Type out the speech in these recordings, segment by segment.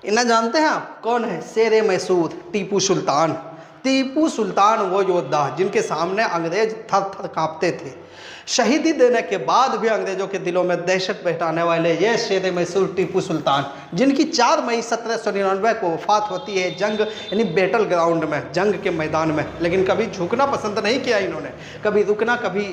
इन्हें जानते हैं आप कौन है? शेर मैसूर, टीपू सुल्तान। टीपू सुल्तान वो योद्धा जिनके सामने अंग्रेज थर थर कांपते थे। शहीदी देने के बाद भी अंग्रेजों के दिलों में दहशत बैठाने वाले ये शेर मैसूर टीपू सुल्तान, जिनकी 4 मई 1799 को वफात होती है जंग यानी बैटल ग्राउंड में, जंग के मैदान में। लेकिन कभी झुकना पसंद नहीं किया इन्होंने, कभी रुकना, कभी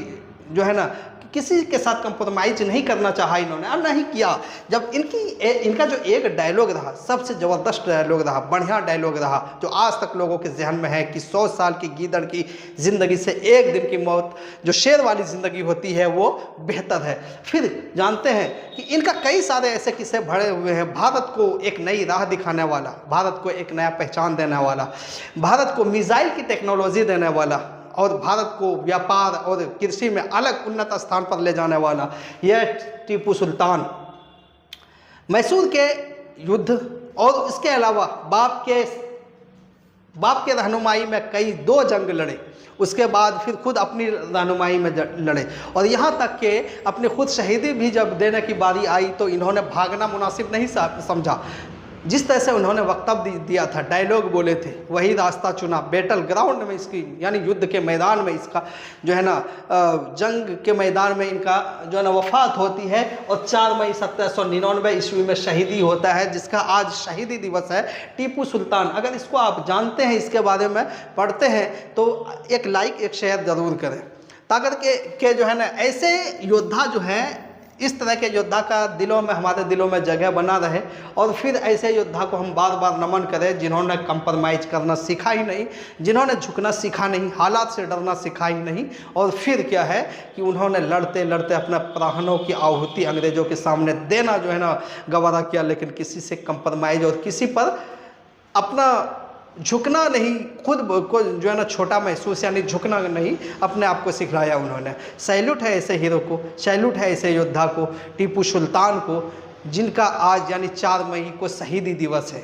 जो है ना किसी के साथ कंप्रोमाइज नहीं करना चाहा इन्होंने, और नहीं किया। जब इनका जो एक डायलॉग रहा, सबसे ज़बरदस्त डायलॉग रहा, बढ़िया डायलॉग रहा, जो आज तक लोगों के जहन में है कि 100 साल की गीदड़ की ज़िंदगी से एक दिन की मौत, जो शेर वाली ज़िंदगी होती है, वो बेहतर है। फिर जानते हैं कि इनका कई सारे ऐसे किस्से भरे हुए हैं। भारत को एक नई राह दिखाने वाला, भारत को एक नया पहचान देने वाला, भारत को मिसाइल की टेक्नोलॉजी देने वाला, और भारत को व्यापार और कृषि में अलग उन्नत स्थान पर ले जाने वाला यह टीपू सुल्तान मैसूर के युद्ध और इसके अलावा बाप के रहनुमाई में कई 2 जंग लड़े। उसके बाद फिर खुद अपनी रहनुमाई में लड़े, और यहाँ तक कि अपनी खुद शहीदी भी जब देने की बारी आई तो इन्होंने भागना मुनासिब नहीं समझा। जिस तरह से उन्होंने वक्तव्य दिया था, डायलॉग बोले थे, वही रास्ता चुना। बैटल ग्राउंड में इसकी यानी युद्ध के मैदान में इसका जो है ना जंग के मैदान में इनका जो है ना वफात होती है, और 4 मई 1799 ईस्वी में शहीदी होता है, जिसका आज शहीदी दिवस है। टीपू सुल्तान, अगर इसको आप जानते हैं, इसके बारे में पढ़ते हैं तो एक लाइक एक शेयर ज़रूर करें, ताकि के जो है ना ऐसे योद्धा जो है, इस तरह के योद्धा का हमारे दिलों में जगह बना रहे, और फिर ऐसे योद्धा को हम बार बार नमन करें जिन्होंने कंप्रोमाइज़ करना सीखा ही नहीं, जिन्होंने झुकना सीखा नहीं, हालात से डरना सीखा ही नहीं, और फिर क्या है कि उन्होंने लड़ते लड़ते अपने प्राणों की आहुति अंग्रेज़ों के सामने देना जो है ना गवारा किया, लेकिन किसी से कंप्रोमाइज़ और किसी पर अपना झुकना नहीं, खुद को जो है ना छोटा महसूस यानी झुकना नहीं, अपने आप को सिखलाया उन्होंने। सैल्यूट है ऐसे हीरो को, सैल्यूट है ऐसे योद्धा को, टीपू सुल्तान को, जिनका आज यानी 4 मई को शहीदी दिवस है।